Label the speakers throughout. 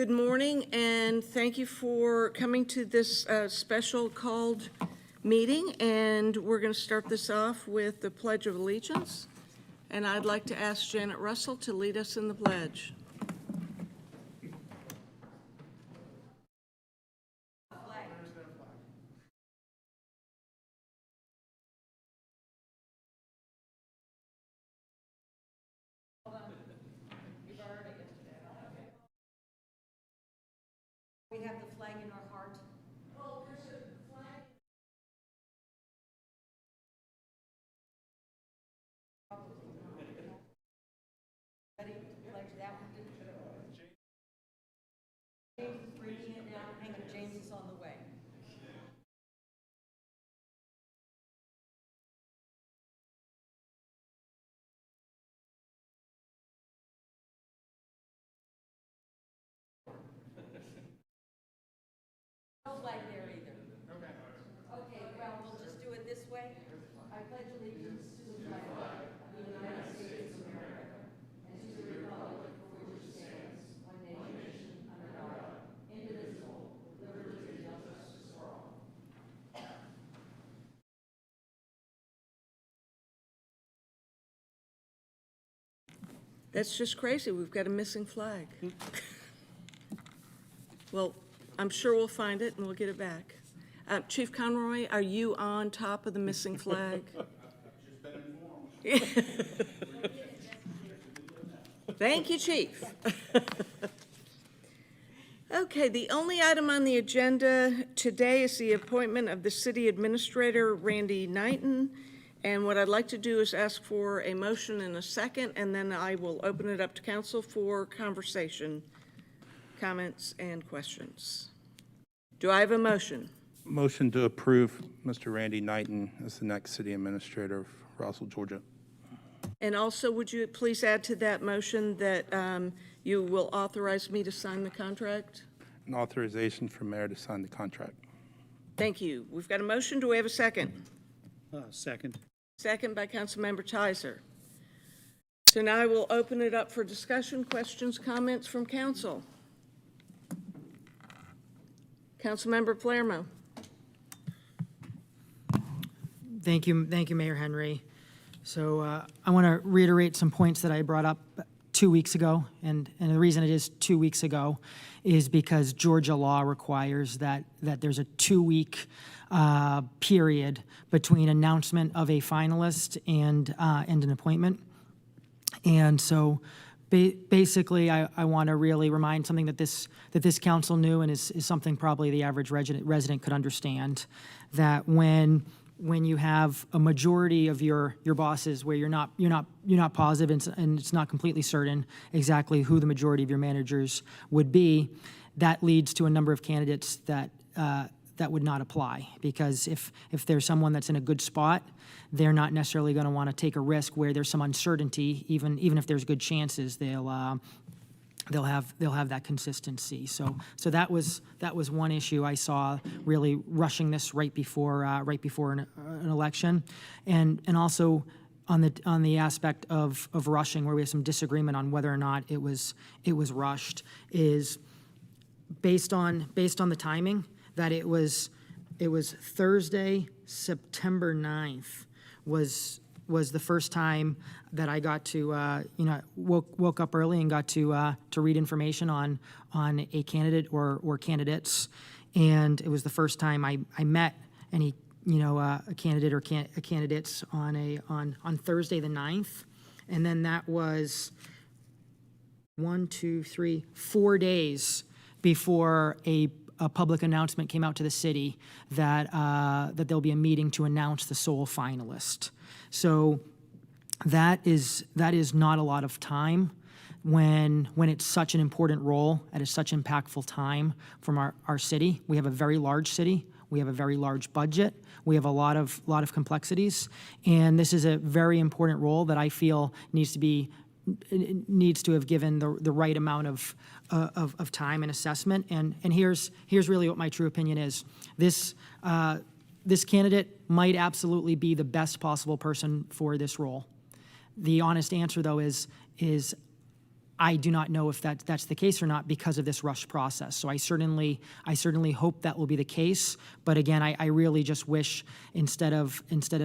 Speaker 1: Good morning, and thank you for coming to this special called meeting. And we're going to start this off with the Pledge of Allegiance. And I'd like to ask Janet Russell to lead us in the pledge.
Speaker 2: We have the flag in our heart.
Speaker 1: Oh, there's a flag.
Speaker 2: Ready? Pledge that one. James is bringing it down. Hang on, James is on the way. No flag there either. Okay. Okay, well, we'll just do it this way. I pledge allegiance to the flag of the United States of America and to the republic for which it stands, one nation, under God, indivisible, with liberty and justice for all.
Speaker 1: That's just crazy. We've got a missing flag. Well, I'm sure we'll find it and we'll get it back. Chief Conroy, are you on top of the missing flag? Thank you, Chief. Okay, the only item on the agenda today is the appointment of the City Administrator, Randy Knighton. And what I'd like to do is ask for a motion and a second, and then I will open it up to council for conversation, comments, and questions. Do I have a motion?
Speaker 3: Motion to approve Mr. Randy Knighton as the next city administrator of Roswell, Georgia.
Speaker 1: And also, would you please add to that motion that you will authorize me to sign the contract?
Speaker 3: An authorization for mayor to sign the contract.
Speaker 1: Thank you. We've got a motion. Do we have a second?
Speaker 4: Second.
Speaker 1: Second by Councilmember Tizer. So now I will open it up for discussion, questions, comments from council. Councilmember Palermo.
Speaker 5: Thank you, Mayor Henry. So I want to reiterate some points that I brought up 2 weeks ago, and the reason it is 2 weeks ago is because Georgia law requires that there's a 2-week period between announcement of a finalist and an appointment. And so basically, I want to really remind something that this council knew and is something probably the average resident could understand, that when you have a majority of your bosses where you're not positive and it's not completely certain exactly who the majority of your managers would be, that leads to a number of candidates that would not apply, because if there's someone that's in a good spot, they're not necessarily going to want to take a risk where there's some uncertainty. Even if there's good chances, they'll have that consistency. So that was one issue I saw, really rushing this right before an election, and also on the aspect of rushing, where we have some disagreement on whether or not it was rushed, is based on the timing, that it was Thursday, September 9th was the first time that I got to, woke up early and got to read information on a candidate or candidates. And it was the first time I met any, a candidate or candidates on Thursday the 9th. And then that was 4 days before a public announcement came out to the city that there'll be a meeting to announce the sole finalist. So that is not a lot of time when it's such an important role at such impactful time from our city. We have a very large city. We have a very large budget. We have a lot of complexities, and this is a very important role that I feel needs to have given the right amount of time and assessment. And here's really what my true opinion is. This candidate might absolutely be the best possible person for this role. The honest answer, though, is I do not know if that's the case or not because of this rush process. So I certainly hope that will be the case. But again, I really just wish instead of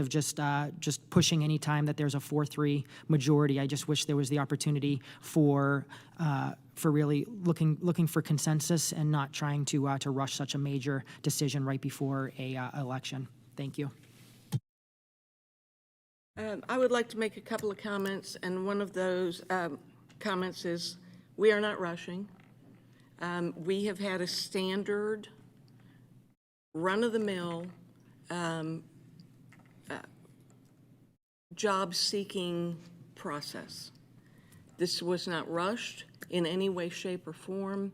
Speaker 5: just pushing any time that there's a 4-3 majority, I just wish there was the opportunity for really looking for consensus and not trying to rush such a major decision right before a election. Thank you.
Speaker 1: I would like to make a couple of comments, and one of those comments is we are not rushing. We have had a standard run-of-the-mill job-seeking process. This was not rushed in any way, shape, or form.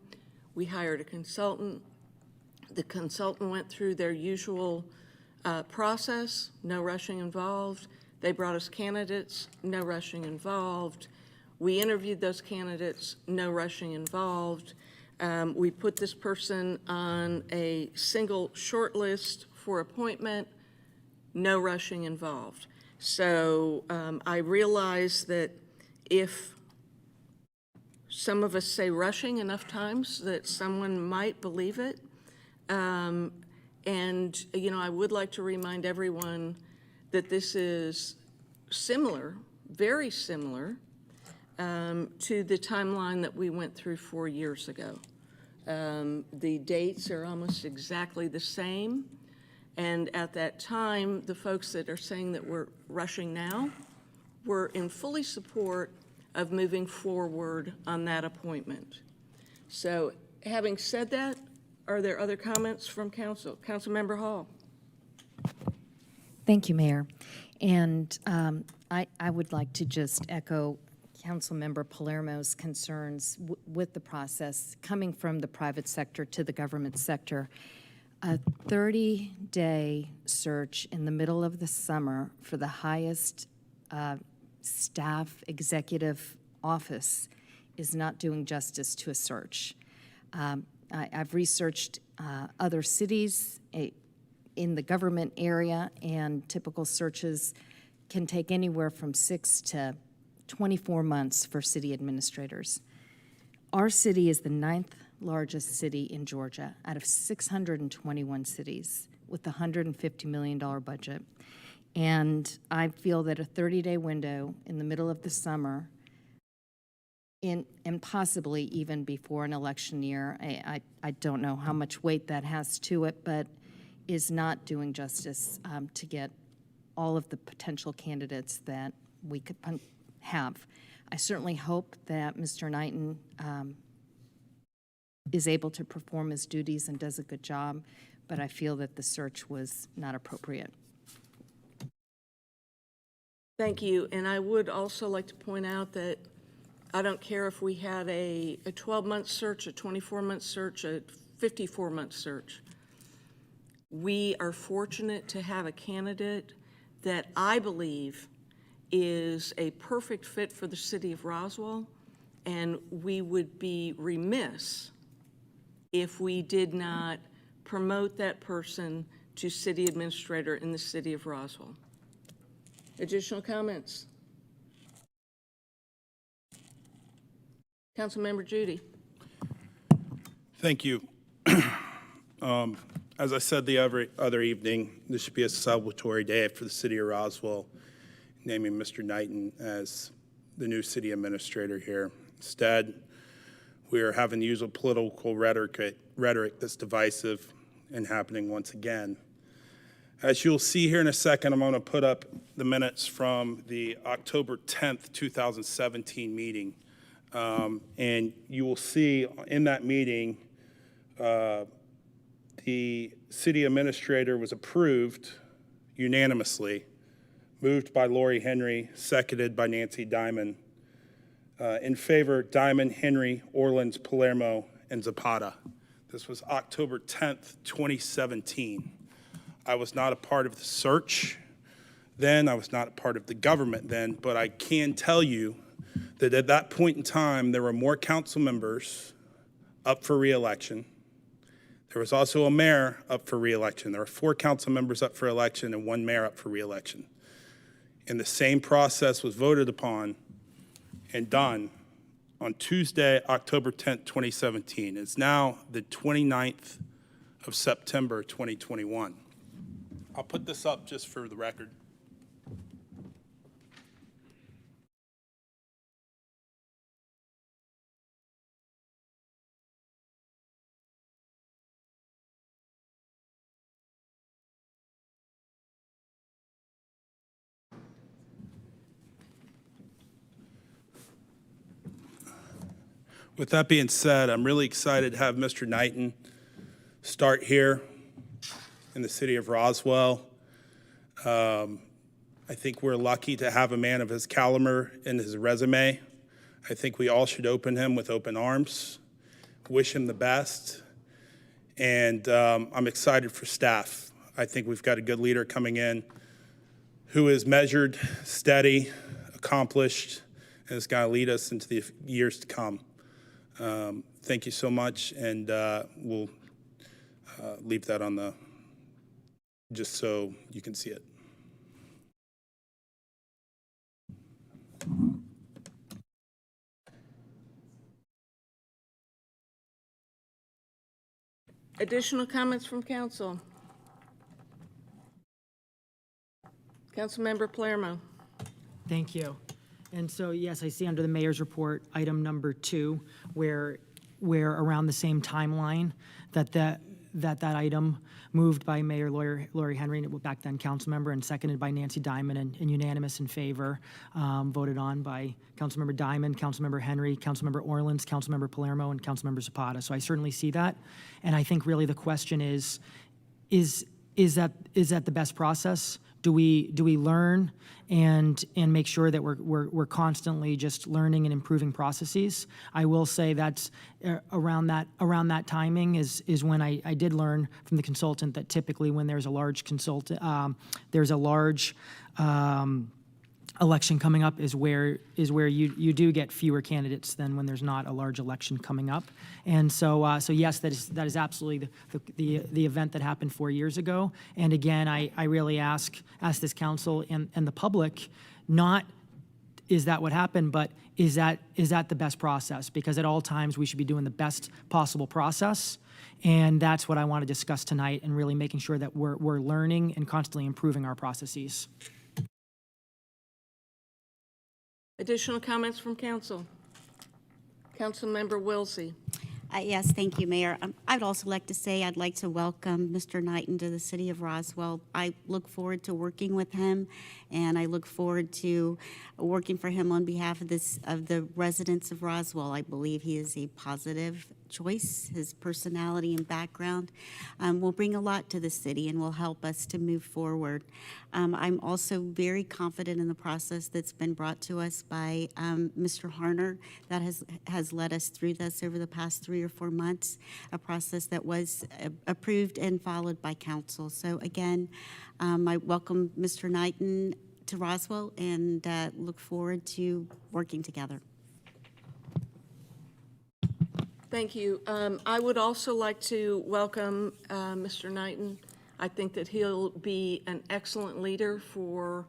Speaker 1: We hired a consultant. The consultant went through their usual process, no rushing involved. They brought us candidates, no rushing involved. We interviewed those candidates, no rushing involved. We put this person on a single shortlist for appointment, no rushing involved. So I realize that if some of us say rushing enough times that someone might believe it. And, you know, I would like to remind everyone that this is similar, very similar, to the timeline that we went through 4 years ago. The dates are almost exactly the same. And at that time, the folks that are saying that we're rushing now were in fully support of moving forward on that appointment. So having said that, are there other comments from council? Councilmember Hall.
Speaker 2: Thank you, Mayor. And I would like to just echo Councilmember Palermo's concerns with the process coming from the private sector to the government sector. A 30-day search in the middle of the summer for the highest staff executive office is not doing justice to a search. I've researched other cities in the government area, and typical searches can take anywhere from 6 to 24 months for city administrators. Our city is the 9th largest city in Georgia out of 621 cities with a $150 million budget. And I feel that a 30-day window in the middle of the summer, and possibly even before an election year, I don't know how much weight that has to it, but is not doing justice to get all of the potential candidates that we could have. I certainly hope that Mr. Knighton is able to perform his duties and does a good job, but I feel that the search was not appropriate.
Speaker 1: Thank you. And I would also like to point out that I don't care if we had a 12-month search, a 24-month search, a 54-month search. We are fortunate to have a candidate that I believe is a perfect fit for the city of Roswell, and we would be remiss if we did not promote that person to city administrator in the city of Roswell. Additional comments? Councilmember Judy.
Speaker 3: Thank you. As I said the other evening, this should be a celebratory day for the city of Roswell, naming Mr. Knighton as the new city administrator here. Instead, we are having the usual political rhetoric that's divisive and happening once again. As you'll see here in a second, I'm going to put up the minutes from the October 10th, 2017 meeting. And you will see in that meeting, the city administrator was approved unanimously, moved by Lori Henry, seconded by Nancy Diamond. In favor, Diamond, Henry, Orleans, Palermo, and Zapata. This was October 10th, 2017. I was not a part of the search then. I was not a part of the government then, but I can tell you that at that point in time, there were more council members up for re-election. There was also a mayor up for re-election. There were 4 council members up for election and 1 mayor up for re-election. And the same process was voted upon and done on Tuesday, October 10th, 2017. It's now the 29th of September, 2021. I'll put this up just for the record. With that being said, I'm really excited to have Mr. Knighton start here in the city of Roswell. I think we're lucky to have a man of his caliber in his resume. I think we all should open him with open arms, wish him the best, and I'm excited for staff. I think we've got a good leader coming in who is measured, steady, accomplished, and is going to lead us into the years to come. Thank you so much, and we'll leave that on the, just so you can see it.
Speaker 1: Additional comments from council? Councilmember Palermo.
Speaker 5: Thank you. And so, yes, I see under the mayor's report, item number 2, where around the same timeline that item moved by Mayor Lori Henry, back then council member, and seconded by Nancy Diamond, and unanimous in favor, voted on by Councilmember Diamond, Councilmember Henry, Councilmember Orleans, Councilmember Palermo, and Councilmember Zapata. So I certainly see that. And I think really the question is that the best process? Do we learn and make sure that we're constantly just learning and improving processes? I will say that's around that timing is when I did learn from the consultant that typically when there's a large election coming up is where you do get fewer candidates than when there's not a large election coming up. And so yes, that is absolutely the event that happened 4 years ago. And again, I really ask this council and the public, not is that what happened, but is that the best process? Because at all times we should be doing the best possible process. And that's what I want to discuss tonight, and really making sure that we're learning and constantly improving our processes.
Speaker 1: Additional comments from council? Councilmember Wilsey.
Speaker 4: Yes, thank you, Mayor. I'd also like to say I'd like to welcome Mr. Knighton to the city of Roswell. I look forward to working with him, and I look forward to working for him on behalf of the residents of Roswell. I believe he is a positive choice. His personality and background will bring a lot to the city and will help us to move forward. I'm also very confident in the process that's been brought to us by Mr. Harner that has led us through this over the past 3 or 4 months, a process that was approved and followed by council. So again, I welcome Mr. Knighton to Roswell and look forward to working together.
Speaker 1: Thank you. I would also like to welcome Mr. Knighton. I think that he'll be an excellent leader for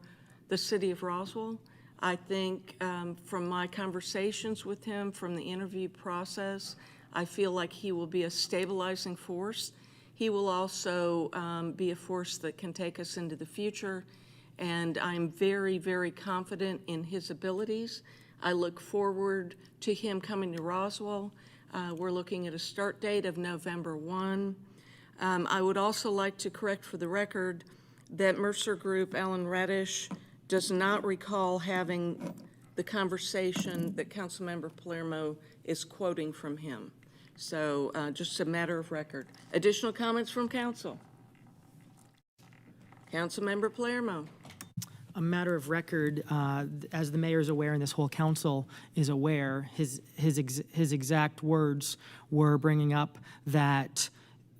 Speaker 1: the city of Roswell. I think from my conversations with him, from the interview process, I feel like he will be a stabilizing force. He will also be a force that can take us into the future, and I'm very, very confident in his abilities. I look forward to him coming to Roswell. We're looking at a start date of November 1. I would also like to correct for the record that Mercer Group, Alan Reddish, does not recall having the conversation that Councilmember Palermo is quoting from him. So just a matter of record. Additional comments from council? Councilmember Palermo.
Speaker 5: A matter of record, as the mayor is aware and this whole council is aware, his exact words were bringing up that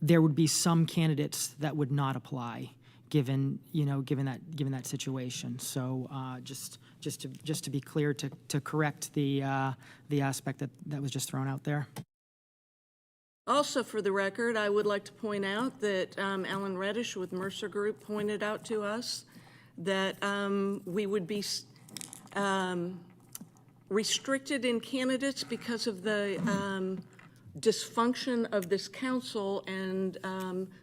Speaker 5: there would be some candidates that would not apply, given that situation. So just to be clear, to correct the aspect that was just thrown out there.
Speaker 1: Also, for the record, I would like to point out that Alan Reddish with Mercer Group pointed out to us that we would be restricted in candidates because of the dysfunction of this council and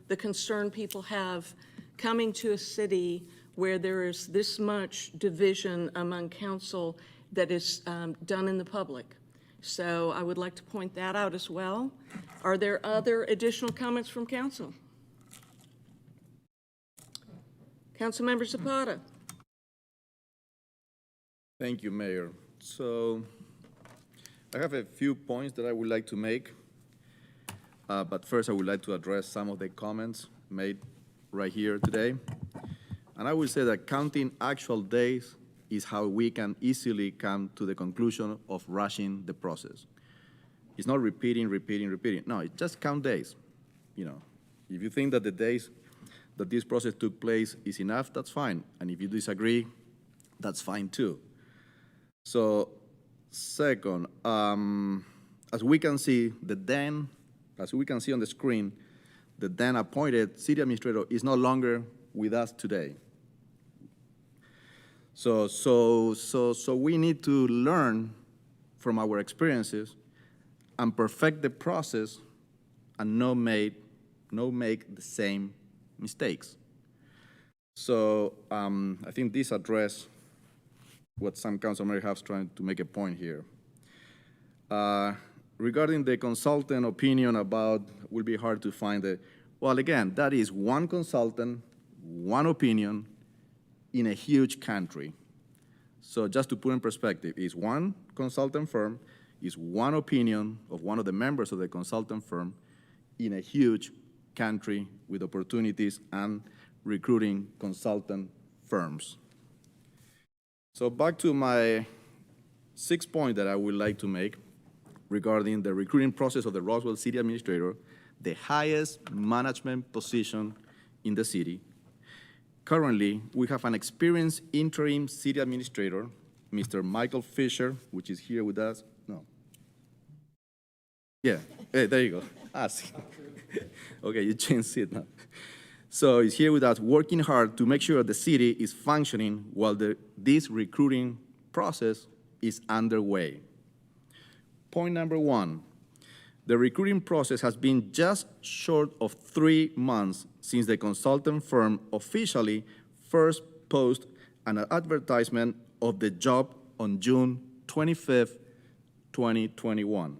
Speaker 1: the concern people have coming to a city where there is this much division among council that is done in the public. So I would like to point that out as well. Are there other additional comments from council? Councilmember Zapata.
Speaker 6: Thank you, Mayor. So I have a few points that I would like to make. But first, I would like to address some of the comments made right here today. And I would say that counting actual days is how we can easily come to the conclusion of rushing the process. It's not repeating. No, it's just count days. You know, if you think that the days that this process took place is enough, that's fine. And if you disagree, that's fine too. So, second, as we can see on the screen, the then appointed city administrator is no longer with us today. So we need to learn from our experiences and perfect the process and not make the same mistakes. So I think this addresses what some council members have trying to make a point here. Regarding the consultant opinion about will be hard to find it. Well, again, that is one consultant, one opinion in a huge country. So just to put in perspective, is one consultant firm, is one opinion of one of the members of the consultant firm in a huge country with opportunities and recruiting consultant firms. So back to my 6th point that I would like to make regarding the recruiting process of the Roswell City Administrator, the highest management position in the city. Currently, we have an experienced interim city administrator, Mr. Michael Fisher, which is here with us. No. Yeah, hey, there you go. Okay, you changed it now. So he's here with us working hard to make sure the city is functioning while this recruiting process is underway. Point number 1, the recruiting process has been just short of 3 months since the consultant firm officially first posted an advertisement of the job on June 25th, 2021.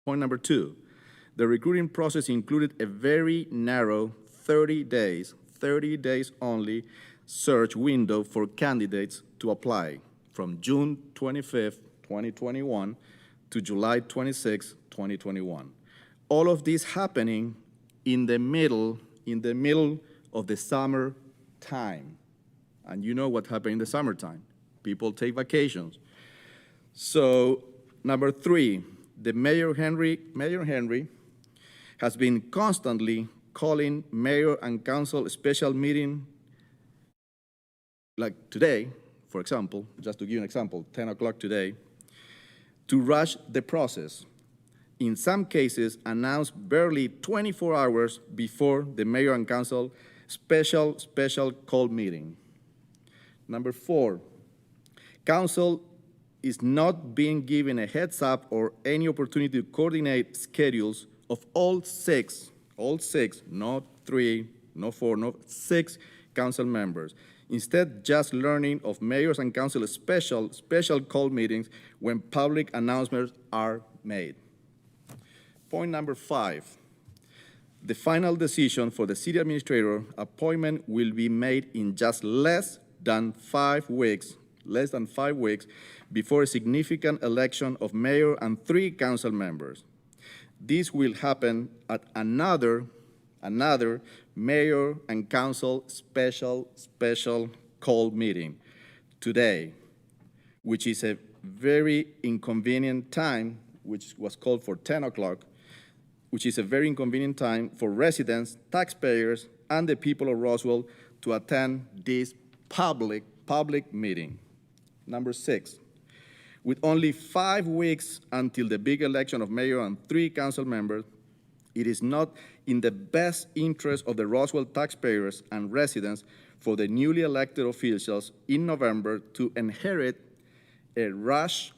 Speaker 6: Point number 2, the recruiting process included a very narrow 30 days only search window for candidates to apply from June 25th, 2021 to July 26, 2021. All of this happening in the middle of the summer time. And you know what happened in the summertime. People take vacations. So, number 3, the Mayor Henry has been constantly calling mayor and council special meeting, like today, for example, just to give you an example, 10 o'clock today, to rush the process. In some cases, announced barely 24 hours before the mayor and council special call meeting. Number 4, council is not being given a heads up or any opportunity to coordinate schedules of all six, not 3, not 4, not 6 council members. Instead, just learning of mayors and council special call meetings when public announcements are made. Point number 5, the final decision for the city administrator appointment will be made in just less than 5 weeks before a significant election of mayor and 3 council members. This will happen at another mayor and council special call meeting today, which is a very inconvenient time, which was called for 10 o'clock, which is a very inconvenient time for residents, taxpayers, and the people of Roswell to attend this public meeting. Number 6, with only 5 weeks until the big election of mayor and 3 council members, it is not in the best interest of the Roswell taxpayers and residents for the newly elected officials in November to inherit a rash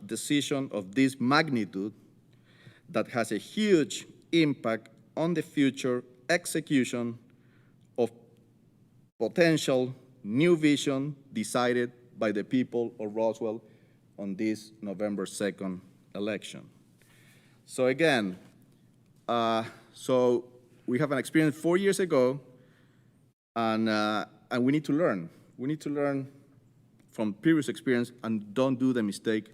Speaker 6: decision of this magnitude that has a huge impact on the future execution of potential new vision decided by the people of Roswell on this November 2nd election. So again, so we have an experience 4 years ago, and we need to learn. We need to learn from previous experience and don't do the mistake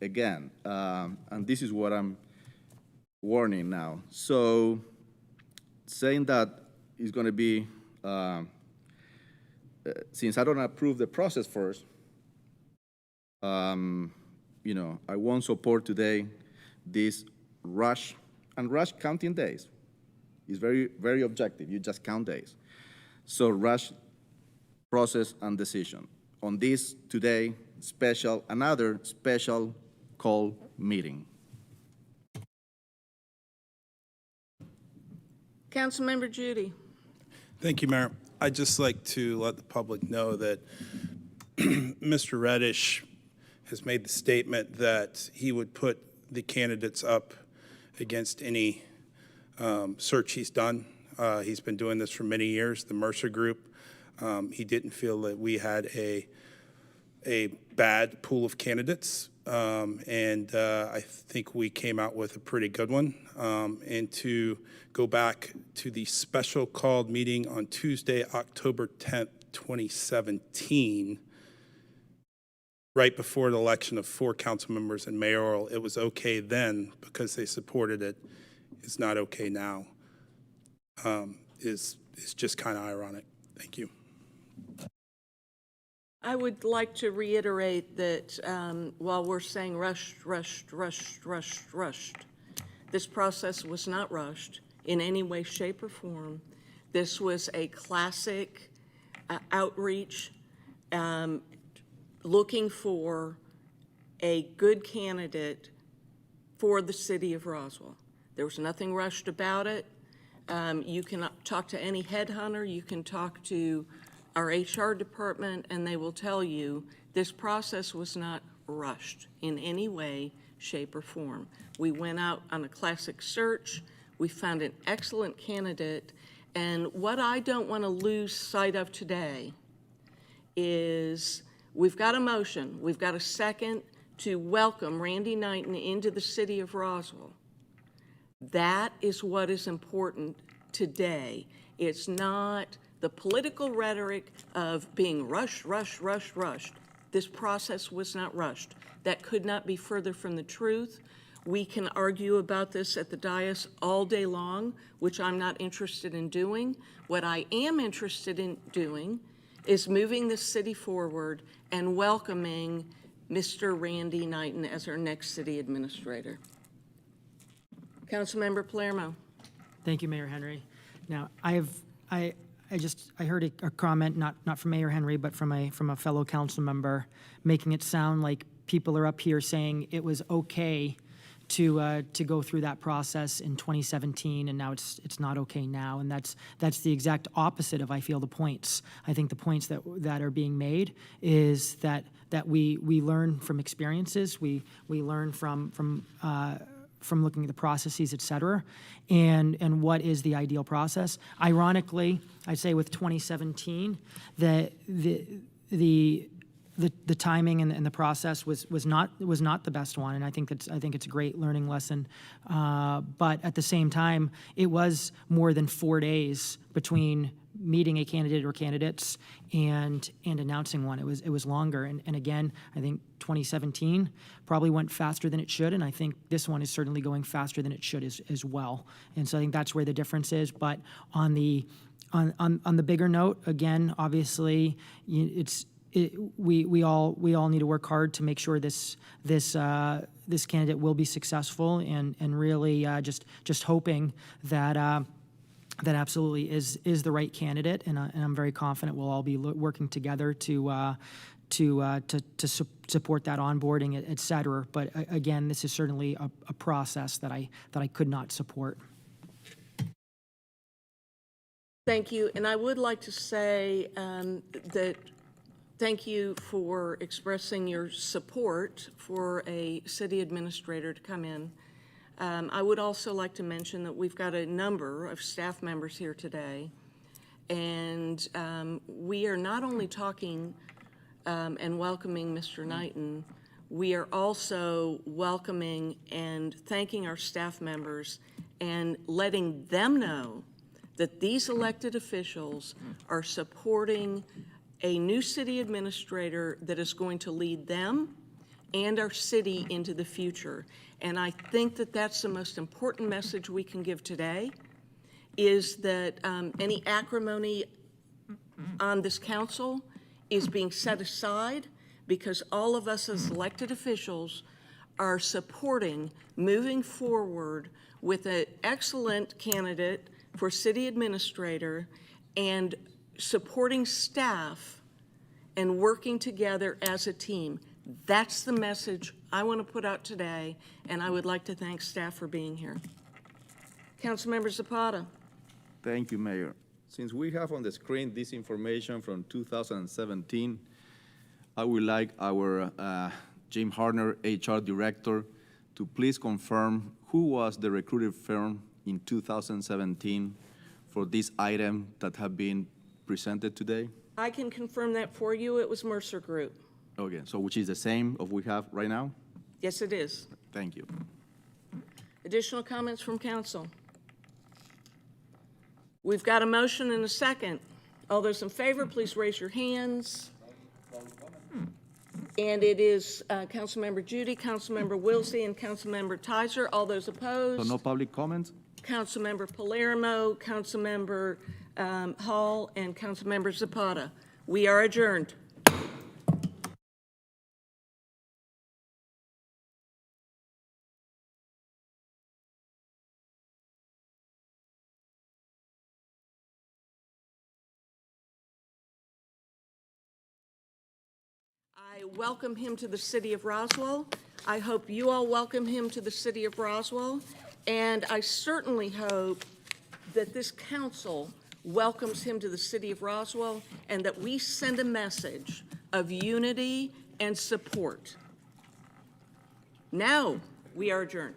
Speaker 6: again. And this is what I'm warning now. So saying that is going to be, since I don't approve the process first, you know, I won't support today this rush, and rush counting days is very, very objective. You just count days. So rush process and decision on this today another special call meeting.
Speaker 1: Councilmember Judy.
Speaker 3: Thank you, Mayor. I'd just like to let the public know that Mr. Reddish has made the statement that he would put the candidates up against any search he's done. He's been doing this for many years, the Mercer Group. He didn't feel that we had a bad pool of candidates, and I think we came out with a pretty good one. And to go back to the special called meeting on Tuesday, October 10th, 2017, right before the election of 4 council members and mayoral, it was okay then because they supported it. It's not okay now. Is just kind of ironic. Thank you.
Speaker 1: I would like to reiterate that while we're saying rushed, this process was not rushed in any way, shape, or form. This was a classic outreach looking for a good candidate for the city of Roswell. There was nothing rushed about it. You can talk to any headhunter, you can talk to our HR department, and they will tell you this process was not rushed in any way, shape, or form. We went out on a classic search, we found an excellent candidate, and what I don't want to lose sight of today is we've got a motion, we've got a second to welcome Randy Knighton into the city of Roswell. That is what is important today. It's not the political rhetoric of being rushed. This process was not rushed. That could not be further from the truth. We can argue about this at the dais all day long, which I'm not interested in doing. What I am interested in doing is moving this city forward and welcoming Mr. Randy Knighton as our next city administrator. Councilmember Palermo.
Speaker 5: Thank you, Mayor Henry. Now, I heard a comment, not from Mayor Henry, but from a fellow council member, making it sound like people are up here saying it was okay to go through that process in 2017, and now it's not okay now, and that's the exact opposite of, I feel, the points. I think the points that are being made is that we learn from experiences, we learn from looking at the processes, et cetera, and what is the ideal process. Ironically, I'd say with 2017, the timing and the process was not the best one, and I think it's a great learning lesson. But at the same time, it was more than 4 days between meeting a candidate or candidates and announcing one. It was longer, and again, I think 2017 probably went faster than it should, and I think this one is certainly going faster than it should as well. And so I think that's where the difference is. But on the bigger note, again, obviously, we all need to work hard to make sure this candidate will be successful, and really just hoping that that absolutely is the right candidate, and I'm very confident we'll all be working together to support that onboarding, et cetera. But again, this is certainly a process that I could not support.
Speaker 1: Thank you, and I would like to say that Thank you for expressing your support for a city administrator to come in. I would also like to mention that we've got a number of staff members here today, and we are not only talking and welcoming Mr. Knighton, we are also welcoming and thanking our staff members and letting them know that these elected officials are supporting a new city administrator that is going to lead them and our city into the future. And I think that that's the most important message we can give today, is that any acrimony on this council is being set aside, because all of us as elected officials are supporting moving forward with an excellent candidate for city administrator and supporting staff and working together as a team. That's the message I want to put out today, and I would like to thank staff for being here. Councilmember Zapata.
Speaker 6: Thank you, Mayor. Since we have on the screen this information from 2017, I would like our Jim Harner, HR Director, to please confirm who was the recruiting firm in 2017 for this item that have been presented today?
Speaker 1: I can confirm that for you. It was Mercer Group.
Speaker 6: Okay, so which is the same of we have right now?
Speaker 1: Yes, it is.
Speaker 6: Thank you.
Speaker 1: Additional comments from council? We've got a motion and a second. All those in favor, please raise your hands. And it is Councilmember Judy, Councilmember Wilsey, and Councilmember Tizer. All those opposed?
Speaker 6: So no public comments?
Speaker 1: Councilmember Palermo, Councilmember Hall, and Councilmember Zapata. We are adjourned. I welcome him to the city of Roswell. I hope you all welcome him to the city of Roswell. And I certainly hope that this council welcomes him to the city of Roswell, and that we send a message of unity and support. Now, we are adjourned.